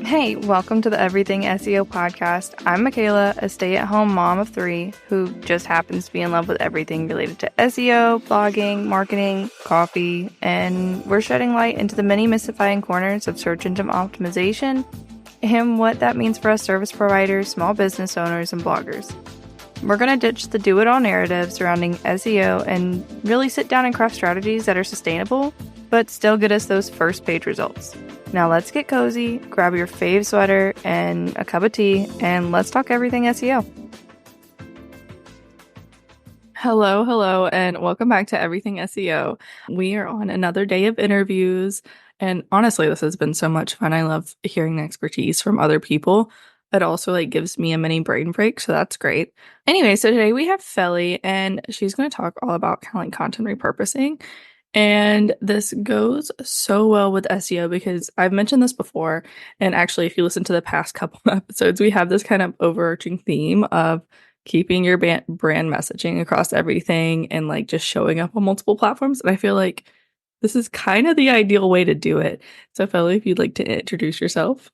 Hey, welcome to the Everything SEO podcast. I'm Michaela, a stay-at-home mom of 3 who just happens to be in love with everything related to SEO, blogging, marketing, coffee, and we're shedding light into the many mystifying corners of search engine optimization and what that means for us service providers, small business owners, and bloggers. We're going to ditch the do-it-all narrative surrounding SEO and really sit down and craft strategies that are sustainable, but still get us those first page results. Now let's get cozy, grab your fave sweater and a cup of tea, and let's talk everything SEO. Hello, and welcome back to Everything SEO. We are on another day of interviews, and honestly, this has been so much fun. I love hearing the expertise from other people. It also gives me a mini brain break, so that's great. Anyway, so today we have Felly, and she's going to talk all about content repurposing. And this goes so well with SEO because I've mentioned this before. And actually, if you listen to the past couple of episodes, we have this kind of overarching theme of keeping your brand messaging across everything and just showing up on multiple platforms. And I feel like this is kind of the ideal way to do it. So, Felly, if you'd like to introduce yourself.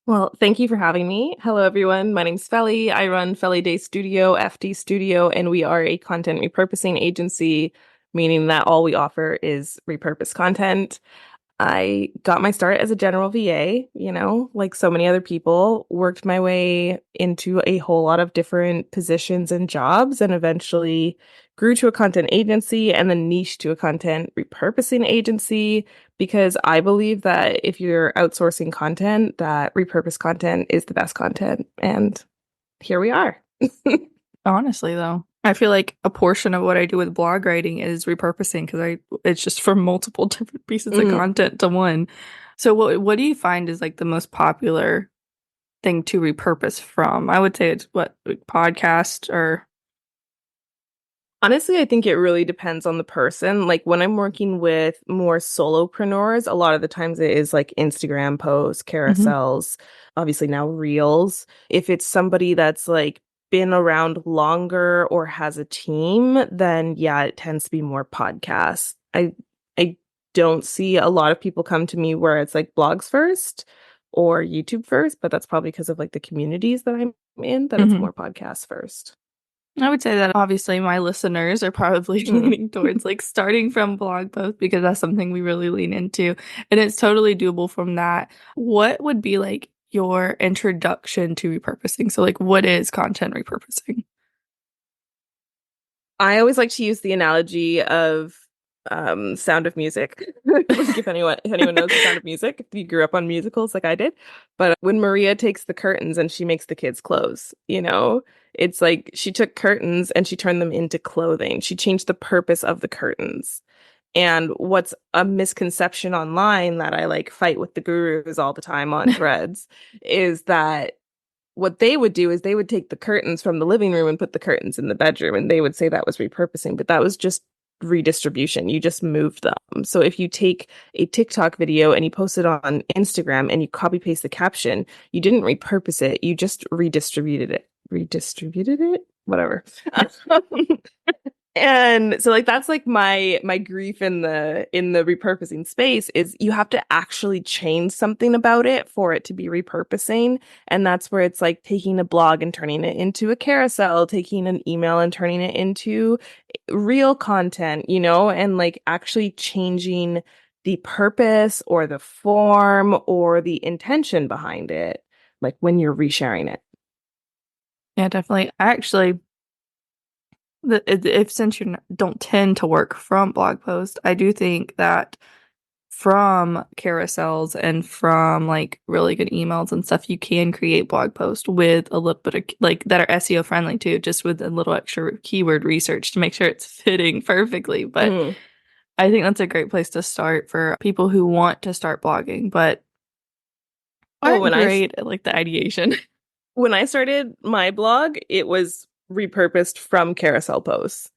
Well, thank you for having me. Hello, everyone. My name's Felly. I run FDStudio, FDStudio, and we are a content repurposing agency, meaning that all we offer is repurposed content. I got my start as a general VA, like so many other people, worked my way into a whole lot of different positions and jobs, and eventually grew to a content agency and then niche to a content repurposing agency, because I believe that if you're outsourcing content, that repurposed content is the best content. And here we are. Honestly, though, I feel like a portion of what I do with blog writing is repurposing because it's just from multiple different pieces of content to one. So what do you find is the most popular thing to repurpose from? I would say it's podcast or... Honestly, I think it really depends on the person. When I'm working with more solopreneurs, a lot of the times it is Instagram posts, carousels, obviously now reels. If it's somebody that's been around longer or has a team, then yeah, it tends to be more podcasts. I don't see a lot of people come to me where it's blogs first or YouTube first, but that's probably because of the communities that I'm in, that it's more podcasts first. I would say that obviously my listeners are probably leaning towards starting from blog posts because that's something we really lean into, and it's totally doable from that. What would be your introduction to repurposing? So what is content repurposing? I always like to use the analogy of Sound of Music. if anyone knows the Sound of Music, if you grew up on musicals like I did. But when Maria takes the curtains and she makes the kids clothes, it's she took curtains and she turned them into clothing. She changed the purpose of the curtains. And what's a misconception online that I fight with the gurus all the time on threads is that what they would do is they would take the curtains from the living room and put the curtains in the bedroom, and they would say that was repurposing, but that was just redistribution. You just moved them. So if you take a TikTok video and you post it on Instagram and you copy paste the caption, you didn't repurpose it, you just redistributed it. Whatever. And so that's my grief in the repurposing space is you have to actually change something about it for it to be repurposing. And that's where it's taking a blog and turning it into a carousel, taking an email and turning it into real content, and actually changing the purpose or the form or the intention behind it, when you're resharing it. Yeah, definitely. Since you don't tend to work from blog posts, I do think that from carousels and from really good emails and stuff, you can create blog posts with a little bit of that are SEO friendly too, just with a little extra keyword research to make sure it's fitting perfectly. But I think that's a great place to start for people who want to start blogging, but aren't great at the ideation. When I started my blog, it was repurposed from carousel posts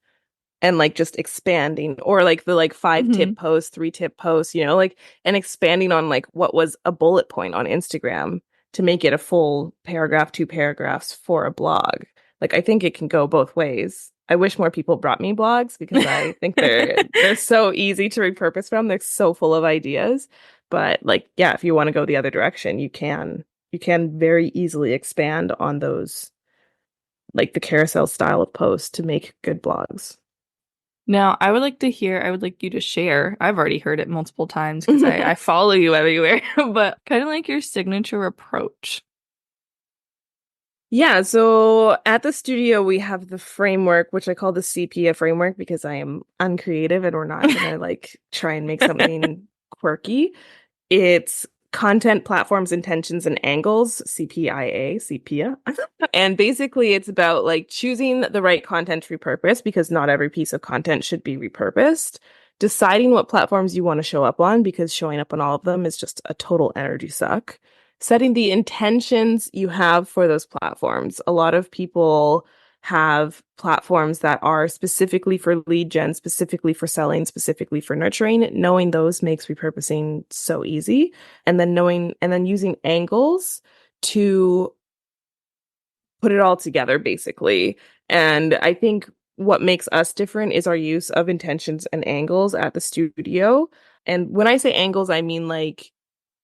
and just expanding, or the 5 tip posts, 3 tip posts, and expanding on what was a bullet point on Instagram to make it a full paragraph, 2 paragraphs for a blog. I think it can go both ways. I wish more people brought me blogs because I think they're so easy to repurpose from. They're so full of ideas. But like, yeah, if you want to go the other direction, you can very easily expand on those, like the carousel style of posts to make good blogs. Now, I would like you to share. I've already heard it multiple times because I follow you everywhere, but kind of like your signature approach. Yeah, so at the studio we have the framework, which I call the sepia framework because I am uncreative and we're not gonna like try and make something quirky. It's content, platforms, intentions, and angles, CPIA, sepia. And basically it's about like choosing the right content to repurpose because not every piece of content should be repurposed. Deciding what platforms you want to show up on because showing up on all of them is just a total energy suck. Setting the intentions you have for those platforms. A lot of people have platforms that are specifically for lead gen, specifically for selling, specifically for nurturing. Knowing those makes repurposing so easy. And then using angles to put it all together, basically. And I think what makes us different is our use of intentions and angles at the studio. And when I say angles, I mean like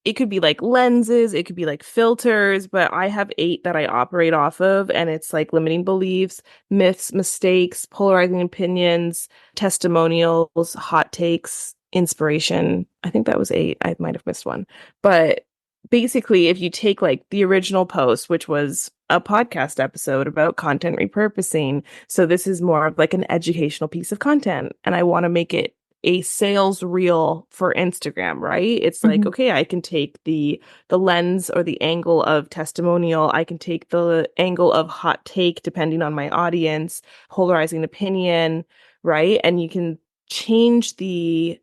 it could be like lenses, it could be like filters, but I have 8 that I operate off of, and it's like limiting beliefs, myths, mistakes, polarizing opinions, testimonials, hot takes, inspiration. I think that was 8. I might have missed one. But basically, if you take like the original post, which was a podcast episode about content repurposing, so this is more of like an educational piece of content, and I want to make it a sales reel for Instagram, right? It's like, Mhm. okay, I can take the lens or the angle of testimonial, I can take the angle of hot take depending on my audience, polarizing opinion, right? And you can change the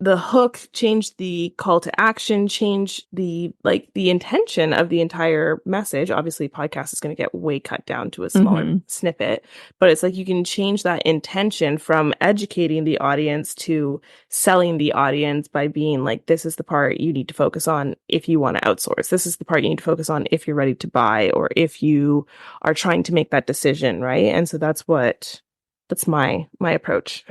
hook, change the call to action, change the like the intention of the entire message. Obviously, podcast is going to get way cut down to a smaller Mhm. snippet, but it's like you can change that intention from educating the audience to selling the audience by being like, this is the part you need to focus on if you want to outsource. This is the part you need to focus on if you're ready to buy or if you are trying to make that decision, right? And so that's my approach.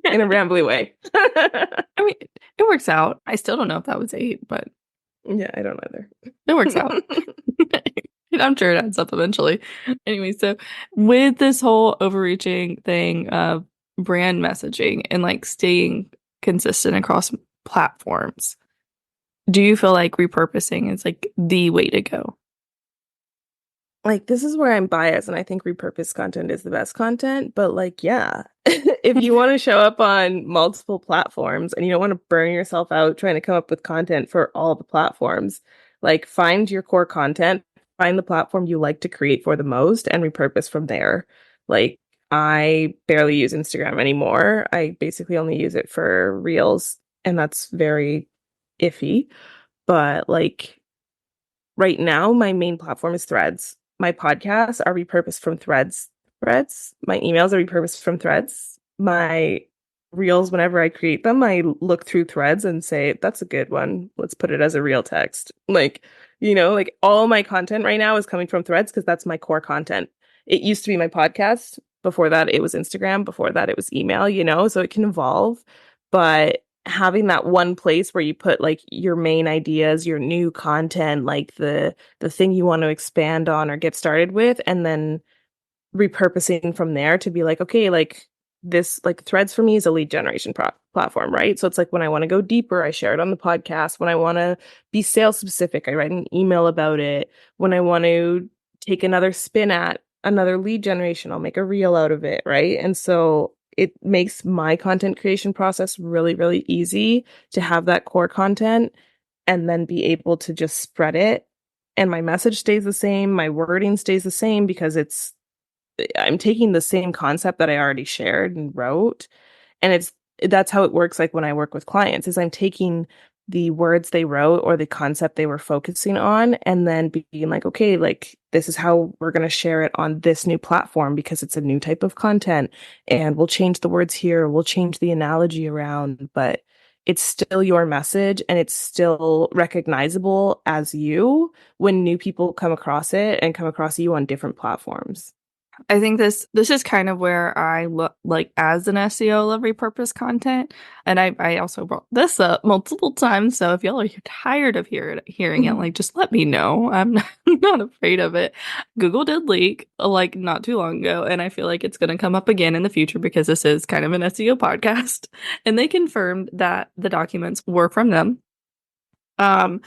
In a rambly way. I mean, it works out. I still don't know if that was 8, but Yeah, I don't either. it works out. I'm sure it adds up eventually. Anyway, so with this whole overreaching thing of brand messaging and like staying consistent across platforms, do you feel like repurposing is like the way to go? Like, this is where I'm biased, and I think repurposed content is the best content. But, like, yeah, if you want to show up on multiple platforms and you don't want to burn yourself out trying to come up with content for all the platforms, like, find your core content, find the platform you like to create for the most, and repurpose from there. Like, I barely use Instagram anymore. I basically only use it for reels, and that's very iffy. But, like, right now, my main platform is Threads. My podcasts are repurposed from Threads. My emails are repurposed from Threads. My reels, whenever I create them, I look through Threads and say, that's a good one. Let's put it as a reel text. Like, like all my content right now is coming from Threads because that's my core content. It used to be my podcast. Before that, it was Instagram. Before that, it was email, so it can evolve. But having that one place where you put like your main ideas, your new content, like the thing you want to expand on or get started with, and then repurposing from there to be like, okay, like this, like Threads for me is a lead generation platform, right? So it's like when I want to go deeper, I share it on the podcast. When I want to be sales specific, I write an email about it. When I want to take another spin at another lead generation, I'll make a reel out of it, right? And so it makes my content creation process really, really easy to have that core content and then be able to just spread it. And my message stays the same, my wording stays the same because I'm taking the same concept that I already shared and wrote, and that's how it works. Like when I work with clients, is I'm taking the words they wrote or the concept they were focusing on, and then being like, okay, like this is how we're going to share it on this new platform because it's a new type of content, and we'll change the words here, we'll change the analogy around, but it's still your message and it's still recognizable as you when new people come across it and come across you on different platforms. I think this is kind of where I look like as an SEO love repurpose content. And I also brought this up multiple times. So if y'all are tired of hearing it, like just let me know. I'm not, not afraid of it. Google did leak like not too long ago, and I feel like it's gonna come up again in the future because this is kind of an SEO podcast. And they confirmed that the documents were from them. Um,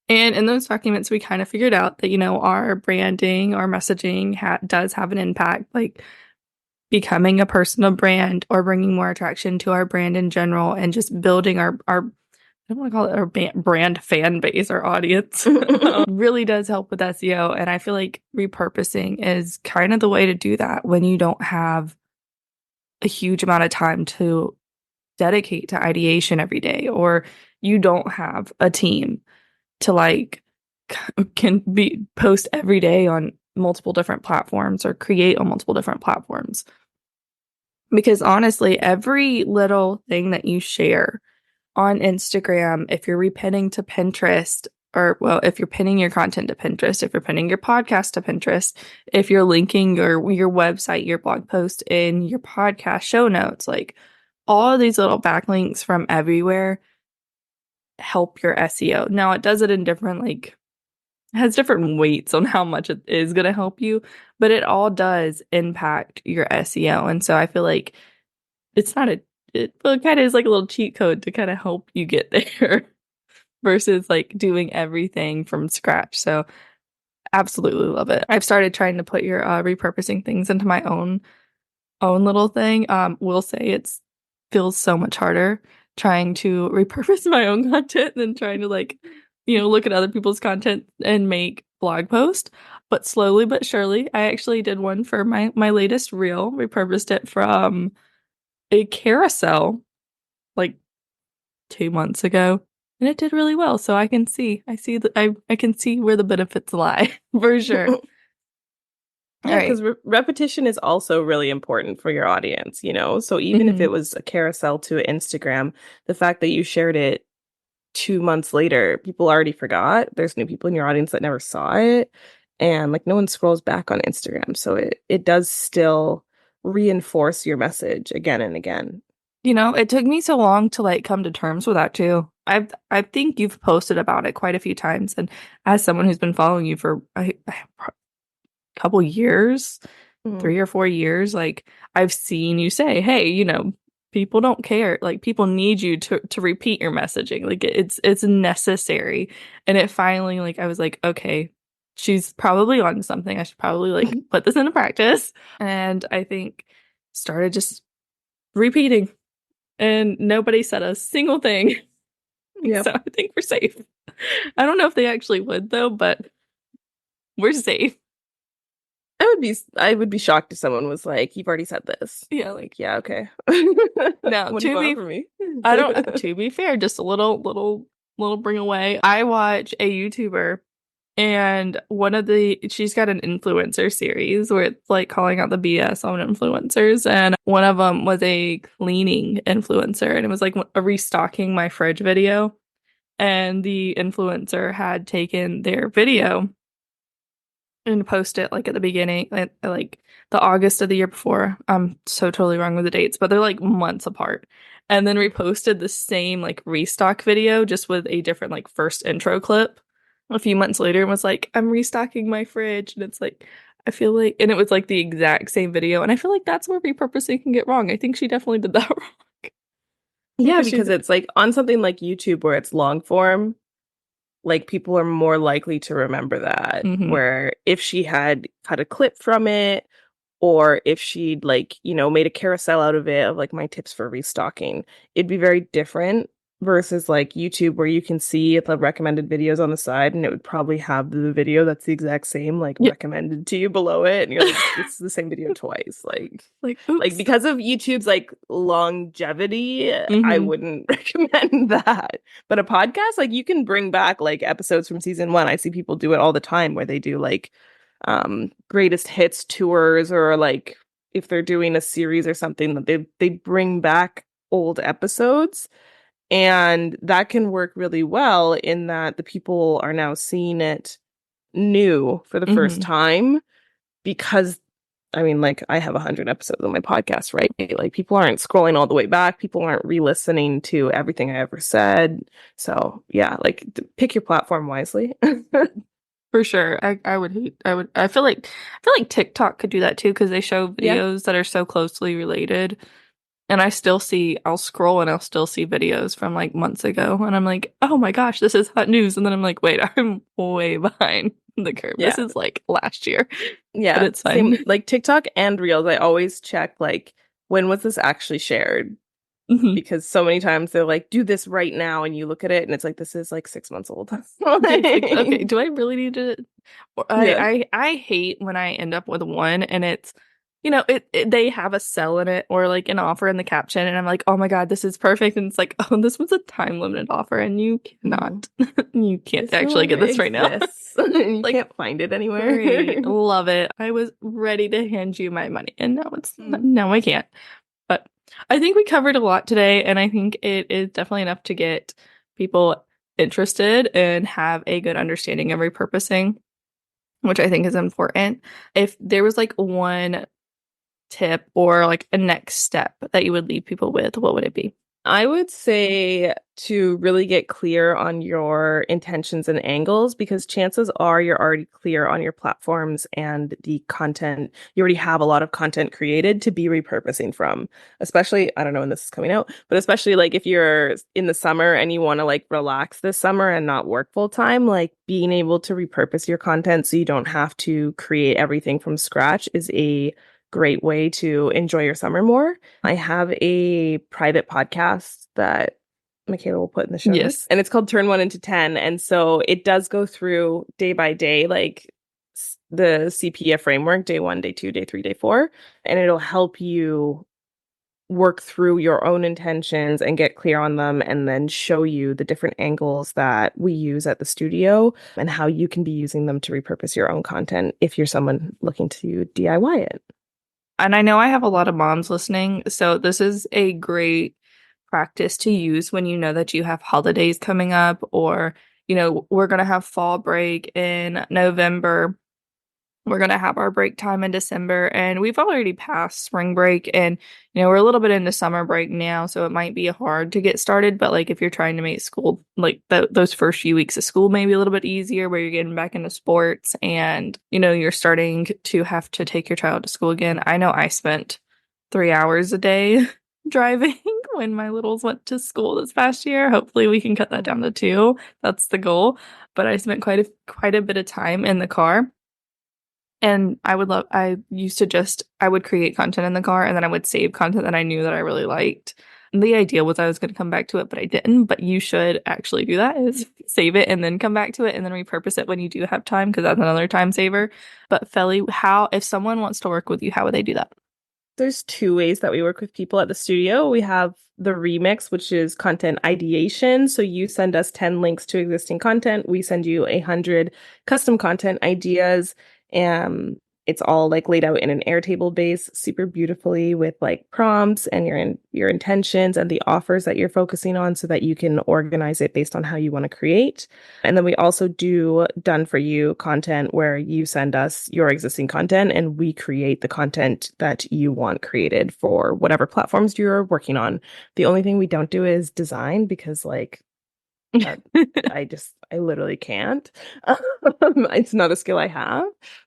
and in those documents, we kind of figured out that, our branding, our messaging does have an impact, like becoming a personal brand or bringing more attraction to our brand in general and just building our I don't want to call it our brand fan base, our audience, really does help with SEO. And I feel like repurposing is kind of the way to do that when you don't have a huge amount of time to dedicate to ideation every day, or you don't have a team to like can be post every day on multiple different platforms or create on multiple different platforms. Because honestly, every little thing that you share on Instagram, if you're repinning to Pinterest, or well, if you're pinning your content to Pinterest, if you're pinning your podcast to Pinterest, if you're linking your website, your blog post in your podcast show notes, like all of these little backlinks from everywhere help your SEO. Now it does it in different has different weights on how much it is going to help you, but it all does impact your SEO. And so I feel like it's not well, it kind of is like a little cheat code to kind of help you get there versus like doing everything from scratch. So absolutely love it. I've started trying to put your repurposing things into my own little thing. Will say it's feels so much harder trying to repurpose my own content than trying to look at other people's content and make blog posts. But slowly but surely, I actually did one for my latest reel, repurposed it from a carousel like 2 months ago, and it did really well. So I can see where the benefits lie for sure. All Yeah, right. because repetition is also really important for your audience, you know? So even if it Mhm. was a carousel to Instagram, the fact that you shared it 2 months later, people already forgot. There's new people in your audience that never saw it. And like no one scrolls back on Instagram. So it does still reinforce your message again and again. It took me so long to like come to terms with that too. I think you've posted about it quite a few times, and as someone who's been following you for a couple years, Mhm. 3 or 4 years, like I've seen you say, "Hey, people don't care. Like people need you to repeat your messaging. Like it's necessary." And it finally like I was like, "Okay, she's probably on something. I should probably like put this into practice." And I think started just repeating, and nobody said a single thing. Yeah. So I think we're safe. I don't know if they actually would though, but we're safe. I would be shocked if someone was like, "You've already said this." Yeah. Like, yeah, okay. Now, What do you want from me? I don't, to be fair, just a little bring away. I watch a YouTuber, and she's got an influencer series where it's like calling out the BS on influencers. And one of them was a cleaning influencer, and it was like a restocking my fridge video. And the influencer had taken their video and post it like at the beginning, like the August of the year before. I'm so totally wrong with the dates, but they're like months apart. And then reposted the same like restock video just with a different like first intro clip a few months later and was like, I'm restocking my fridge. And it's like, I feel like, and it was like the exact same video. And I feel like that's where repurposing can get wrong. I think she definitely did that wrong Yeah, because she because did. it's like on something like YouTube where it's long form, like people are more likely to remember that. Hmm. Where if she had cut a clip from it, or if she'd like, made a carousel out of it of like my tips for restocking, it'd be very different versus like YouTube where you can see the recommended videos on the side and it would probably have the video that's the exact same, like Yeah. recommended to you below it. And you're like, it's the same video twice. Like, Like oops. because of YouTube's like longevity, I Hmm. wouldn't recommend that. But a podcast, like you can bring back like episodes from season one. I see people do it all the time where they do like greatest hits tours, or like if they're doing a series or something that they bring back old episodes, and that can work really well in that the people are now seeing it new for the first Hmm. time because I mean, like I have 100 episodes on my podcast, right? Like people aren't scrolling all the way back. People aren't re-listening to everything I ever said. So yeah, like pick your platform wisely. For sure. I feel like TikTok could do that too because they show Yeah. videos that are so closely related. And I'll scroll and I'll still see videos from like months ago. And I'm like, oh my gosh, this is hot news. And then I'm like, wait, I'm way behind the curve. This Yeah. is like last year, but Yeah. it's Same fine. like TikTok and Reels. I always check like when was this actually shared? Mhm. Because so many times they're like, do this right now, and you look at it and it's like this is like 6 months old. Okay, do I really need to? Yeah. I hate when I end up with one and it's, they have a sell in it or like an offer in the caption, and I'm like, oh my God, this is perfect. And it's like, oh, this was a time limited offer, and you Mhm. cannot, you can't This no actually longer get this right now. exists. And you Like, can't find it anywhere. great, love it. I was ready to hand you my money, and Mm. no, I can't. But I think we covered a lot today, and I think it is definitely enough to get people interested and have a good understanding of repurposing, which I think is important. If there was like one tip or like a next step that you would leave people with, what would it be? I would say to really get clear on your intentions and angles because chances are you're already clear on your platforms and the content. You already have a lot of content created to be repurposing from, especially, I don't know when this is coming out, but especially like if you're in the summer and you want to like relax this summer and not work full time, like being able to repurpose your content so you don't have to create everything from scratch is a great way to enjoy your summer more. I have a private podcast that Michaela will put in the show Yes. notes, and it's called Turn One into 10. And so it does go through day by day, like the CPF framework, day one, day two, day three, day four, and it'll help you work through your own intentions and get clear on them, and then show you the different angles that we use at the studio and how you can be using them to repurpose your own content if you're someone looking to DIY it. And I know I have a lot of moms listening, so this is a great practice to use when you know that you have holidays coming up, or, we're going to have fall break in November. We're going to have our break time in December, and we've already passed spring break, and we're a little bit into summer break now, so it might be hard to get started. But like if you're trying to make school, like those first few weeks of school, maybe a little bit easier where you're getting back into sports and you're starting to have to take your child to school again. I know I spent 3 hours a day driving when my littles went to school this past year. Hopefully we can cut that down to two. That's the goal. But I spent quite a bit of time in the car. And I would create content in the car, and then I would save content that I knew that I really liked. And the idea was I was going to come back to it, but I didn't. But you should actually do that, is save it and then come back to it and then repurpose it when you do have time, because that's another time saver. But Felly, if someone wants to work with you, how would they do that? There's two ways that we work with people at the studio. We have the remix, which is content ideation. So you send us 10 links to existing content. We send you 100 custom content ideas. And it's all like laid out in an Airtable base super beautifully with like prompts and your intentions and the offers that you're focusing on so that you can organize it based on how you want to create. And then we also do done for you content where you send us your existing content and we create the content that you want created for whatever platforms you're working on. The only thing we don't do is design because like that I literally can't. It's not a skill I have,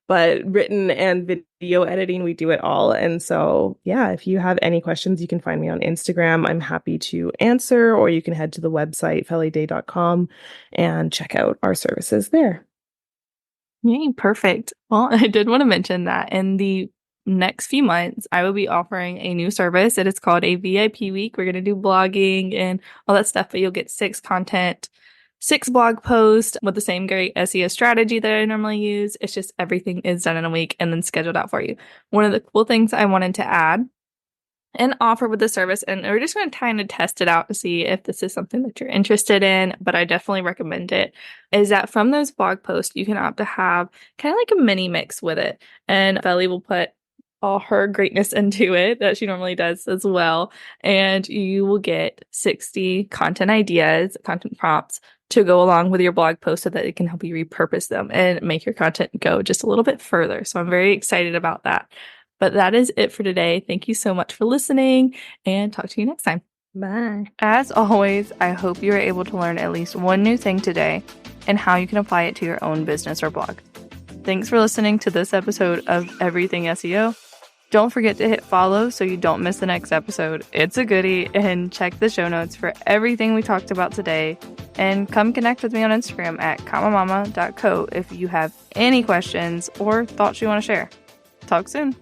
but written and video editing, we do it all. And so, yeah, if you have any questions, you can find me on Instagram. I'm happy to answer, or you can head to the website, fellyday.com, and check out our services there. Yay, perfect. Well, I did want to mention that in the next few months, I will be offering a new service. It is called a VIP week. We're going to do blogging and all that stuff, but you'll get six blog posts with the same great SEO strategy that I normally use. It's just everything is done in a week and then scheduled out for you. One of the cool things I wanted to add and offer with the service, and we're just going to kind of test it out to see if this is something that you're interested in, but I definitely recommend it, is that from those blog posts you can opt to have kind of like a mini mix with it, and Felly will put all her greatness into it that she normally does as well, and you will get 60 content ideas, content prompts to go along with your blog post so that it can help you repurpose them and make your content go just a little bit further. So I'm very excited about that. But that is it for today. Thank you so much for listening, and talk to you next time. Bye. As always, I hope you were able to learn at least one new thing today and how you can apply it to your own business or blog. Thanks for listening to this episode of Everything SEO. Don't forget to hit follow so you don't miss the next episode. It's a goodie, and check the show notes for everything we talked about today. And come connect with me on Instagram at comamama.co if you have any questions or thoughts you want to share. Talk soon.